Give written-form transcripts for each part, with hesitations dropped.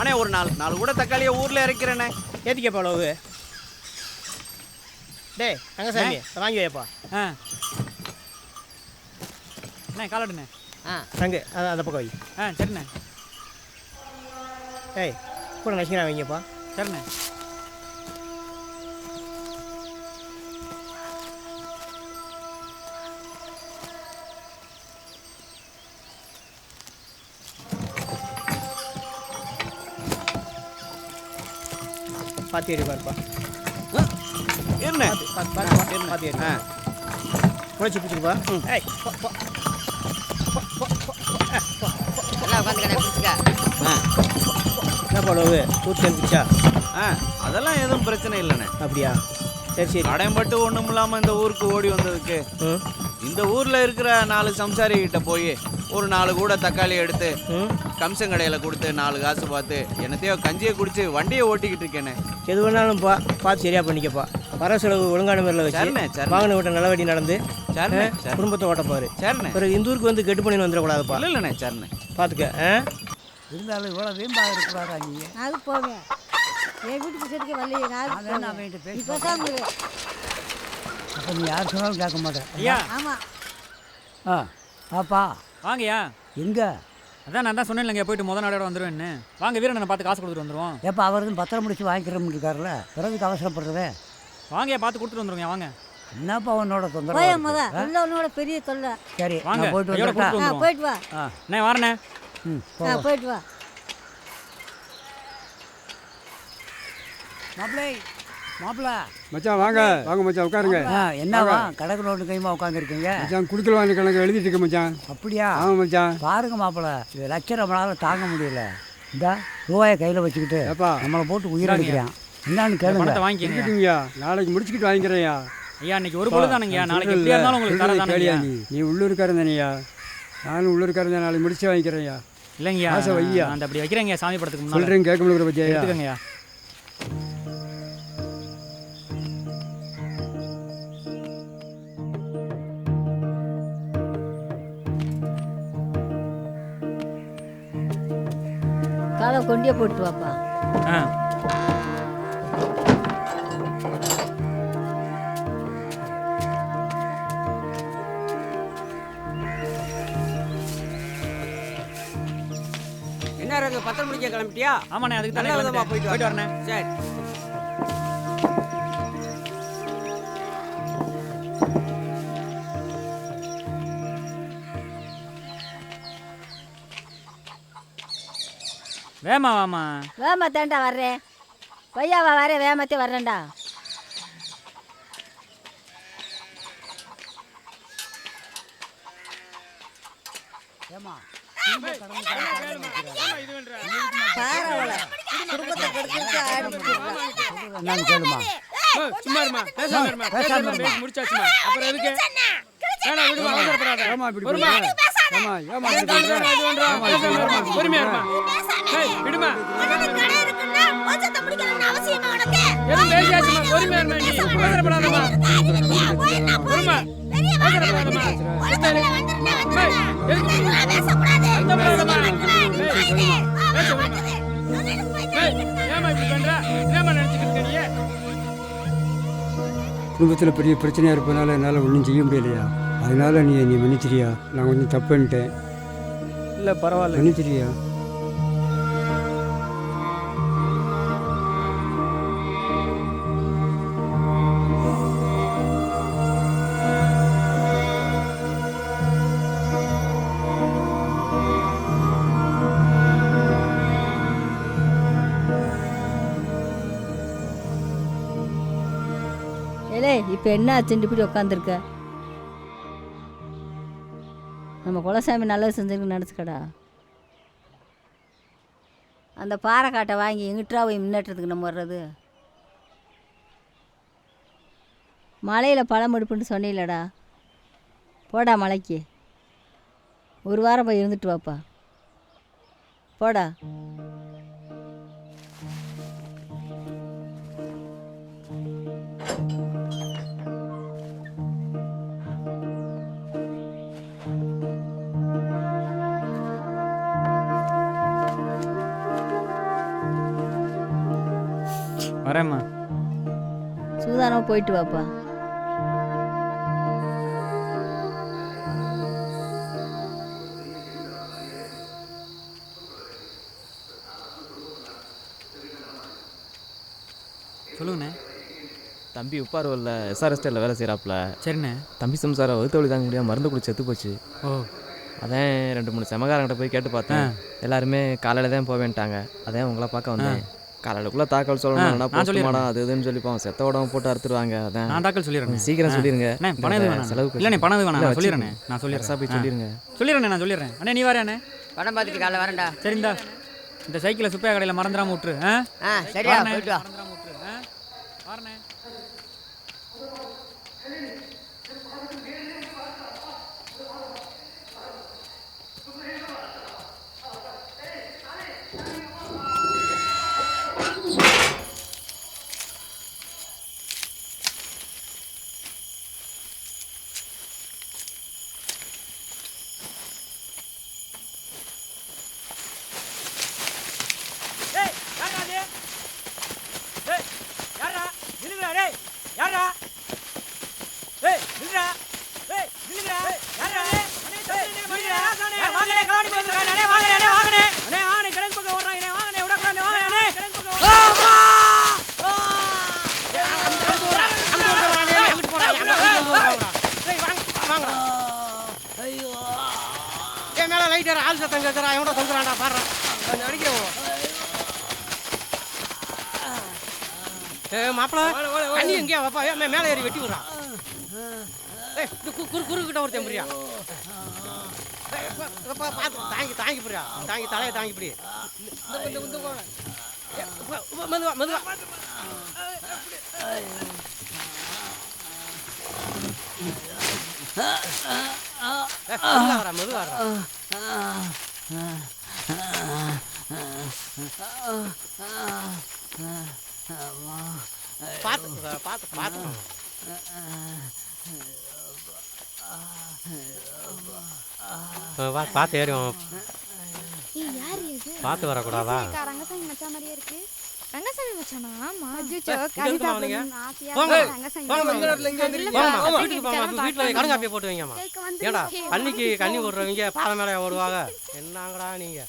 அண்ணே ஒரு நாலு கூட தக்காளியை ஊரில் இறக்கிறேண்ணே. ஏற்றிக்கப்பா அளவு. டேய் ரங்கசாமி வாங்கி வைப்பா. அண்ணே காலடுண்ணே. ரங்கு அந்த பக்கம் வை. சரிண்ணே. ஏய் கூட நசிக்கிறா வைங்கப்பா. சரிண்ணே. பார்த்து ஏறிப்பாருப்பா. என்ன பார்த்து ஏறி உழைச்சி பிடிச்சிருப்பா. என்னப்பா அளவு ஊற்றி அனுப்பிச்சா? அதெல்லாம் எதுவும் பிரச்சனை இல்லைண்ணே. அப்படியா? சரி சரி. அடையம்பட்டு ஒன்றும் இல்லாமல் இந்த ஊருக்கு ஓடி வந்ததுக்கு இந்த ஊரில் இருக்கிற 4 சம்சாரி கிட்ட போய் ஒரு 4 கூட தக்காளி எடுத்து கம்சன் கடையில் கொடுத்து 4 காசு பார்த்து என்னத்தையோ கஞ்சியை குடிச்சு வண்டியை ஓட்டிக்கிட்டு இருக்கேனே. எது வேணாலும் பார்த்து சரியா பண்ணிக்கப்பா. வர செலவு ஒழுங்கான முறையில் வச்சு வாங்கின விட்ட நல்லபடி நடந்து குடும்பத்தை ஓட்டப்பாரு. சரிண்ணே. பிறகு இந்த ஊருக்கு வந்து கெட்டு பண்ணி வந்துடக்கூடாதுப்பா. இல்லைண்ணே. சரிண்ணே பார்த்துக்க. இருந்தாலும் இவ்வளோ வீம்பாக இருக்கக்கூடாதா நீ? அது போவேன் என் வீட்டுக்கு சரிக்க வரலையே. நான் இப்போ தான் அப்போ நீ யார் சொன்னாலும் கேட்க மாட்டேன். ஐயா. ஆமாம். பாப்பா வாங்கய்யா. எங்கே? அதான் நான் தான் சொன்னேன் இல்லைங்க, போயிட்டு முதல் நாளோட வந்துடுவேன்னு. வாங்க வீரனை பார்த்து காசு கொடுத்துட்டு வந்துடுவோம். எப்போ அவருக்கு பத்திரம் முடிச்சு வாங்கிக்கிறோம்னு இருக்காருல்ல, பிறகுக்கு அவசரப்படுறதே. வாங்கய்யா பார்த்து கொடுத்துட்டு வந்துருங்க. வாங்க. என்னப்பா உன்னோட தொந்தரவு? போய் உன்னோட பெரிய தொல்லை. சரி வாங்க போயிட்டு போயிட்டு வா. அண்ணே வரண்ணே. போயிட்டு வா. மாப்பிள்ள மச்சான் வாங்க மச்சான் உட்காருங்க. என்னவா கடக்கு நோட்டு கைமா உட்காந்துருக்கீங்க? மச்சான் குடுக்கல் வாங்கி கணக்கு எழுதிட்டு இருக்க மச்சான். அப்படியா? ஆமாம் மச்சான். பாருங்க மாப்பிள்ள, இது லட்சம் நம்மளால தாங்க முடியல. இந்த ரூபாயை கையில் வச்சுக்கிட்டு நம்மளை போட்டு உயிரடிக்கிறான். என்னன்னு கேளுங்க. வாங்கிக்கோங்க. நாளைக்கு முடிச்சுக்கிட்டு வாங்கிக்கிறேயா. ஐயா இன்னைக்கு ஒரு பொழுது தானுங்கய்யா, நாளைக்கு எப்படியா இருந்தாலும் உங்களுக்கு தரதானேயா. நீ உள்ளூர்காரன் தானேயா? நானும் உள்ளூர்காரன் தான். நாளைக்கு முடிச்சு வாங்கிக்கிறேயா. இல்லைங்கய்யா ஆசை வையா. அந்த அப்படி வைக்கிறேங்க சாமி படத்துக்கு முன்னாடி. சொல்கிறேன் கேட்க முடியுற பற்றியா? எடுத்துக்கங்கய்யா. காலை கொண்டியே போட்டு வாப்பா. என்ன ரங்க பத்திரம் முடிக்க கிளம்பிட்டியா? ஆமாண்ணே, அதுக்கு நல்ல விதமா போயிட்டு வரேண்ணே. சரி. வாமா தாண்டா வர்றேன். பையாவா வரேன், வேமத்தே வர்றேன்டா. குடும்பத்தில் பெரிய பிரச்சனையாக இருப்பதனால என்னால் ஒன்றும் செய்ய முடியலையா. அதனால நீ மன்னிச்சிரியா. நான் கொஞ்சம் தப்புன்ட்டேன். இல்லை பரவாயில்ல, மன்னிச்சிரியா. இப்போ என்ன ஆச்சுன்னு இப்படி உட்காந்துருக்க? நம்ம குலசாமி நல்லது செஞ்சுருக்கு நினச்சிக்கடா. அந்த பாறைக்காட்டை வாங்கி எங்கிட்டா போய் முன்னேற்றத்துக்கு நம்ம வர்றது? மலையில் பழம் எடுப்புன்னு சொன்னீங்களடா. போடா மலைக்கு. ஒரு வாரம் போய் இருந்துட்டு வாப்பா. போடா. வரேம்மா. சூதானமாக போயிட்டு வாப்பா. சொல்லுங்கண்ணே. தம்பி உப்பார்வல்ல எஸ்ஆர்எஸ்டியில் வேலை செய்கிறாப்புல. சரிண்ணே. தம்பி சம்சாரை வகுத்த வழி தாங்க முடியாமல் மருந்து குடிச்சு செத்து போச்சு. ஓ, அதான் 2-3 செமகாரங்கிட்ட போய் கேட்டு பார்த்தேன். எல்லாருமே காலையில் தான் போவேன்ட்டாங்க. அதான் உங்களை பார்க்க வந்தேன். காலையிலக்குள்ளே தாக்கல் சொல்லணும். நான் சொல்லிடுறேன். அது இதுன்னு சொல்லிப்போம். செத்த உடம்பு போட்டு அறுத்துருவாங்க. அதான் நான் தாக்கல் சொல்லிடுறேன். சீக்கிரம் சொல்லிடுங்க. பணம் எதுவும் வேணாம். செலவுக்கு இல்லைண்ணே, பணம் எதுவும் வேணாம். நான் சொல்லிடுறேன். நான் பெருசாக போய் சொல்லிடுங்க. சொல்லிடுறேன். நான் சொல்லிடுறேன். அண்ணே நீ வரேண்ணே. படம் பார்த்துட்டு காலைல வரேன்டா. சரிந்தா, இந்த சைக்கிளை சுப்பையா கடையில் மறந்துடாம விட்டுரு. சரியா போயிட்டு வா. மறந்துடாம விட்டுரு. வரேண்ணே. மாப்பிள்ள தண்ணி எங்கேயா வாப்பா மேலே ஏறி வெட்டி விடுறான். குறுக்கிட்ட ஒரு தெம்புரியா பார்த்து தாங்கி தாங்கி புரியா தாங்கி தலையை தாங்கி பிடி. மெதுவா மெதுவா மெதுவா பார்த்து பார்த்து பார்த்து பார்த்து ஏறிவோம். பார்த்து வரக்கூடாதா? ரங்கசாமி மச்சான் மாதிரியே இருக்கு. ரங்கசாமி மச்சானா? ஆமா. வீட்டுல கடுங்காப்பியை போட்டு வைங்கம்மா. ஏடா கண்ணிக்கு கண்ணி போடுறவங்க பாதை மேலே ஓடுவாங்க. என்னங்கடா நீங்க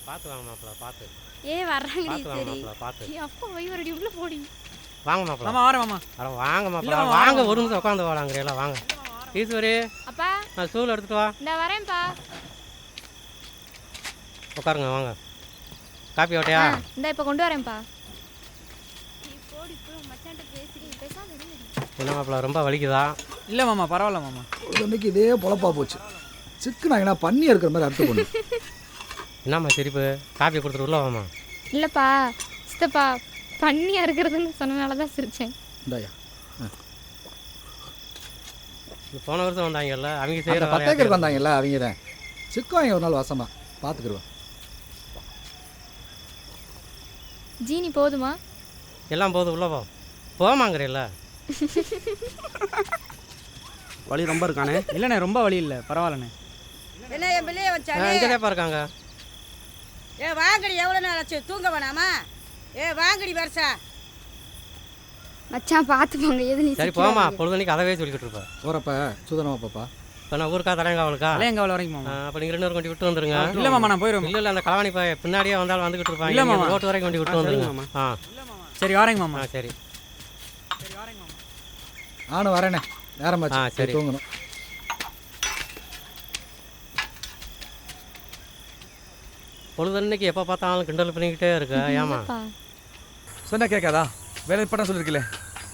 பார்த்து வாங்க மாப்பிள்ள. பார்த்து பார்த்து அப்பா வைவரடி உள்ள போடி. வாங்க மாப்பிள்ள. மாமா வரேன் மாமா. வாங்க மாப்பிள்ள வாங்க. ஒரு நிமிஷம் உட்காந்து வாங்கலாம். வாங்க ஈஸ்வரி. அப்பா நான் ஸ்டூல் எடுத்துட்டு வா. இந்த வரேன்ப்பா. உட்காருங்க வாங்க. காப்பி ஓட்டையா? இந்த இப்போ கொண்டு வரேன்ப்பா. என்ன மாப்பிள்ள ரொம்ப வலிக்குதா? இல்லை மாமா, பரவாயில்ல மாமா. இன்னைக்கு இதே பொழப்பா போச்சு. சிக்கனாங்கன்னா பண்ணி இருக்கிற மாதிரி அறுத்து கொண்டு. என்னம்மா சிரிப்பு? காப்பி கொடுத்துட்டு உள்ள வாமா. இல்லைப்பா சித்தப்பா, பண்ணியாக இருக்கிறதுன்னு சொன்னனால தான் சிரித்தேன். இந்தாயா போன வருஷம் வந்தாங்கல்ல அவங்க அந்த செய்கிற 10 ஏக்கருக்கு வந்தாங்கல்ல அவங்க தான் சிக்குவாங்க ஒரு நாள் வாசமா பார்த்துக்குருவேன். ஜீனி போதுமா? எல்லாம் போதும் உள்ள போமாங்கிறீல்ல. வலி ரொம்ப இருக்கானே? இல்லைண்ணே, ரொம்ப வலி இல்லை, பரவாயில்லண்ணே. என்ன என் பிள்ளைய வச்சானே? இங்கே கேப்பா இருக்காங்க. வாங்கடி, எவ்வளோ நேரம் ஆச்சு? தூங்க வேணாமா? வாங்கடி பெருசா. மச்சான் பார்த்துப்பாங்க. எது நீ சரி போமா, பொழுதுனைக்கு அதவே சொல்லிக்கிட்டு இருப்பேன். போகிறப்ப சூதனமா பாப்பா. இப்போ நான் ஊருக்கா தலையங்காவலுக்கா? தலையங்காவல் வரைக்கும் மாமா. அப்போ நீங்கள் 2 கொண்டு விட்டு வந்துருங்க. இல்லை மாமா, நான் போயிடுவேன். இல்லை அந்த களவாணி பின்னாடியே வந்தாலும் வந்துக்கிட்டு இருப்பாங்க. இல்லை மாமா, ரோட்டு வரைக்கும் கொண்டு விட்டு வந்துருங்க. சரி வரேங்க மாமா. சரி வரேங்க மாமா. நானும் வரேனே, நேரமாச்சு. சரி தூங்கணும். பொழுதுன்னைக்கு எப்போ பார்த்தாலும் கிண்டல் பண்ணிக்கிட்டே இருக்க. ஏமா சொன்னா கேட்காதா? வேலை படம் சொல்லியிருக்கல.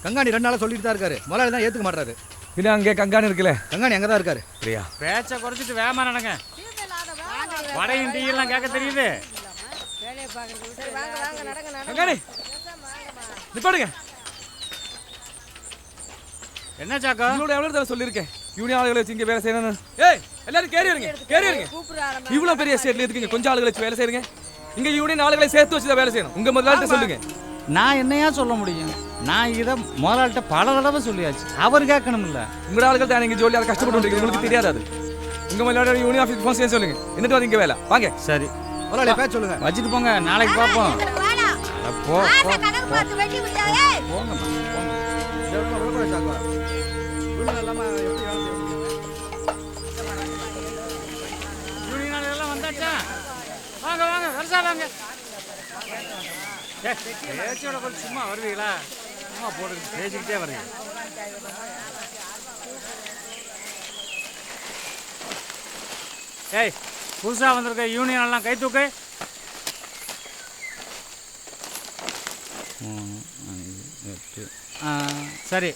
கங்காணி 2 நாளாக சொல்லிட்டு தான் இருக்காரு. முதலாளி தான் ஏற்றுக்க மாட்டாரு. இல்லை அங்கே கங்காணி இருக்குல்ல, கங்காணி அங்கே தான் இருக்காரு. சரியா? பேச்சை குறைச்சிட்டு வேகமாக நடங்க. வடையும் டீயெல்லாம் கேட்க தெரியுது. கங்காணி நிப்பாடுங்க. என்ன சாக்கா? இவ்வளோ எவ்வளோ தடவை சொல்லியிருக்கேன் யூனியன் ஆளுகளை வச்சு இங்கே வேலை செய்யணும். ஏய் எல்லாரும் கேரி வருங்க, கேரி வருங்க. இவ்வளோ பெரிய ஸ்டேட்ல எதுக்குங்க கொஞ்சம் ஆளுகளை வச்சு வேலை செய்யுங்க? இங்கே யூனியன் ஆளுகளை சேர்த்து வச்சு தான் வேலை செய்யணும். உங்கள் முதலாளிட்ட சொல்லுங்க. நான் என்னையா சொல்ல முடியும்? நான் இதை முதலாளிட்ட பல தடவை சொல்லியாச்சு. அவர் கேட்கணும்ல. உங்களோட ஆளுகள் தான் நீங்கள் ஜோலியாக கஷ்டப்பட்டு உங்களுக்கு தெரியாது. அது உங்கள் முதலாளி யூனியன் ஆஃபீஸ் ஃபோன் செய்ய சொல்லுங்க. என்னட்டு வந்து இங்கே வேலை வாங்க. சரி முதலாளி பேச சொல்லுங்க. வச்சுட்டு போங்க, நாளைக்கு பார்ப்போம். ஆசை கணக்கு பார்த்து வெட்டி விட்டாயே. யூனியன் ஆளுகள்லாம் வந்தாச்சா? வாங்க வாங்க வருஷா வாங்க. பேச்சோட கொஞ்சம் சும்மா வருவீங்களா? சும்மா போட்டு பேசிக்கிட்டே வருவீங்க. ஏய் புதுசாக வந்திருக்க யூனியன் எல்லாம் கை தூக்கு. சரி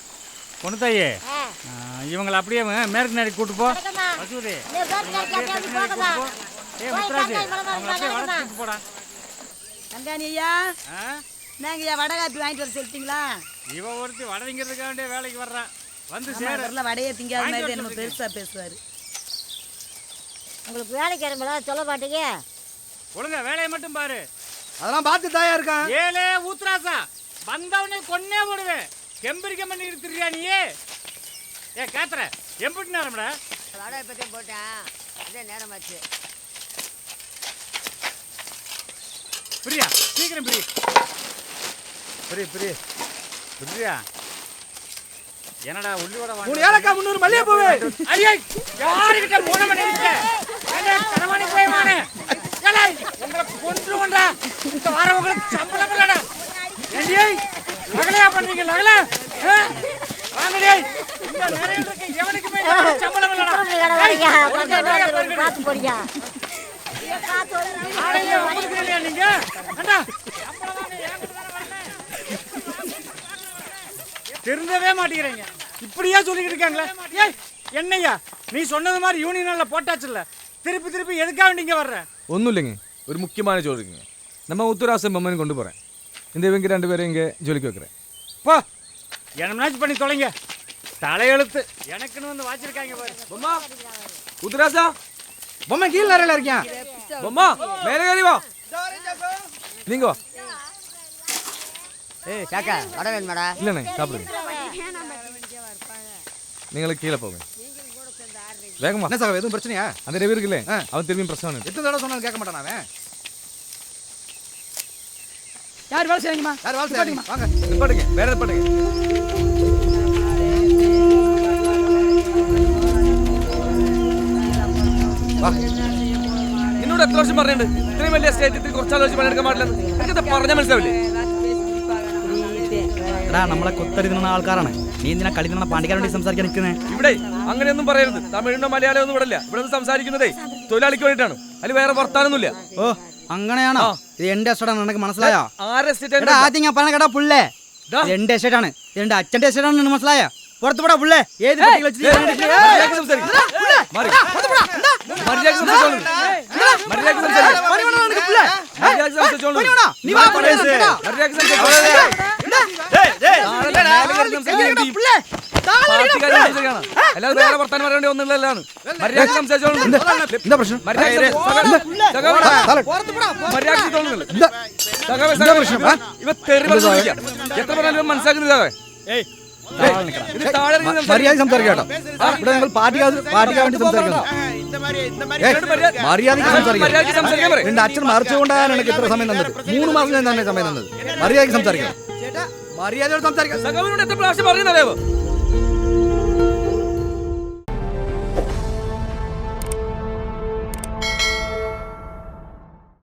பொண்ணு தாயே, இவங்களை அப்படியே மேற்கு நேரி கூட்டு போ. வசூதி போடா. கங்காணி ஐயா, நாங்க ஐயா வடை காப்பி வாங்கிட்டு வர சொல்லிட்டீங்களா? இவ ஒருத்தி வடதிங்கிறதுக்காக வேண்டிய வேலைக்கு வர்றான். வந்து சேர வடையை திங்காத மாதிரி நம்ம பெருசா பேசுவாரு. உங்களுக்கு வேலைக்கு இறங்கல சொல்ல மாட்டீங்க. ஒழுங்கா வேலையை மட்டும் பாரு. அதெல்லாம் பார்த்து தாயா இருக்கான். ஏலே ஊத்ராசா, வந்தவனே கொன்னே போடுவேன். கெம்பரிக்க பண்ணி இருந்துறியா நீ? ஏ கேத்துற எம்பிட்டு நேரம்டா? வடை பற்றி போட்டேன், அதே நேரமாச்சு. பிரியா சீக்கிரம் பிரி. பிரியா என்னடா உள்ளியோட வாங்க. 3 ஏலக்காய் 300 மல்லிகை பூவே. ஐயே யாருகிட்ட போன பண்ணி இருக்க? ஏலே கரமானி போய் வானே. ஏலே உங்களை கொன்றுவண்டா. இந்த வாரம் உங்களுக்கு சம்பளம் இல்லடா. ஏண்டி லகலையா பண்றீங்க? லகல வாங்கடி. இந்த நிறைய இருக்கு எவனுக்கு போய் சம்பளம் இல்லடா. பார்த்து போறியா? ஆளையே உங்களுக்கு இல்லையா நீங்க? அண்ணா சம்பளம் வாங்க ஏங்கிட்டு தான வரணும். திருந்தவே மாட்டேங்கிறீங்க. இப்படியே சொல்லிக்கிட்டு இருக்காங்களே. ஏய் என்னையா நீ சொன்னது மாதிரி யூனியனில் போட்டாச்சுல்ல, திருப்பி திருப்பி எதுக்காக நீங்க வர்ற? ஒன்றும் இல்லைங்க, ஒரு முக்கியமான ஜோலி இருக்குங்க. நம்ம உத்தராசம் பொம்மன் கொண்டு போகிறேன். இந்த இவங்க 2 பேரும் இங்கே ஜோலிக்கு வைக்கிறேன். போ என்னமாச்சும் பண்ணி தொலைங்க. தலையெழுத்து எனக்குன்னு வந்து வாச்சிருக்காங்க பாரு. பொம்மா உத்தராசா, பொம்மை கீழ நிறையில இருக்கேன். பொம்மா மேலே ஏறி வா. நீங்க வா. ஏய் காக்கா வடை வேணுமாடா? இல்லைண்ணே சாப்பிடுங்க. நீங்களே கீழே போங்க வேகமா. என்ன சார் எதுவும் பிரச்சனையா? அந்த ரெவி இருக்குல்ல, அவன் திரும்பியும் பிரச்சனை. எத்தனை தடவை சொன்னாலும் கேட்க மாட்டான் அவன். யார் வேலை செய்யுங்கம்மா? யார் வேலை செய்யுங்க? வாங்க நிப்பாட்டுங்க, வேற நிப்பாட்டுங்க. എന്നോട് എത്ര വർഷം പറഞ്ഞിട്ടുണ്ട് ഇത്രയും വലിയ സ്റ്റേറ്റ് കുറച്ചാൾ വെച്ച് പണിയെടുക്കാൻ പാടില്ലെന്ന്? എനിക്കത് പറഞ്ഞ മനസ്സിലാവില്ലേ? നമ്മളെ കൊത്തരുന്ന ആൾക്കാരാണ്. നീ എന്തിനാ കളിക്കുന്ന പാണ്ടിക്കാരോട് സംസാരിക്കാൻ നിൽക്കുന്നത്? ഇവിടെ അങ്ങനെയൊന്നും പറയരുത്. തമിഴിനോ മലയാളം ഒന്നും ഇവിടെ ഇല്ല. ഇവിടെ നിന്ന് സംസാരിക്കുന്നതേ തൊഴിലാളിക്ക് വേണ്ടിയിട്ടാണ്. അതിൽ വേറെ വർത്താനൊന്നുമില്ല. ഓ അങ്ങനെയാണോ? ഇത് എന്റെ എസ്റ്റേറ്റാണ്, നിനക്ക് മനസ്സിലായോ? ആരെ എസ്റ്റേറ്റ്? ആദ്യം ഞാൻ പറഞ്ഞ കേട്ടാ പുള്ളേ, എന്റെ എസ്റ്റേറ്റാണ്, എന്റെ അച്ഛന്റെ എസ്റ്റേറ്റാണ്, മനസ്സിലായോ? പുറത്തുപോടാ പുള്ളേ. ഏത് എല്ലാവരും വേറെ വർത്താനം പറയേണ്ടി ഒന്നുമില്ലാണ്. മര്യാദ സംസാരിച്ചോളൂ. എന്താ പ്രശ്നം? ഇവ തെറി പറഞ്ഞിരിക്കുക. എത്ര പറഞ്ഞാലും മനസ്സിലാക്കുന്നില്ല. മര്യാദ സംസാരിക്കാട്ടോ. ഇവിടെ ഞങ്ങൾ പാർട്ടിക്ക് വേണ്ടി സംസാരിക്കുന്നു. മര്യാദയ്ക്ക് സംസാരിക്കണം. എന്റെ അച്ഛൻ മറിച്ചുകൊണ്ടാണ് എനിക്ക് ഇത്ര സമയം തന്നത്. 3 മാസം ഞാൻ തന്നെ സമയം തന്നത്. മര്യാദയ്ക്ക് സംസാരിക്കണം. മര്യാദയോട് സംസാരിക്കണം. എത്ര പ്രാവശ്യം പറയുന്നതേവോ?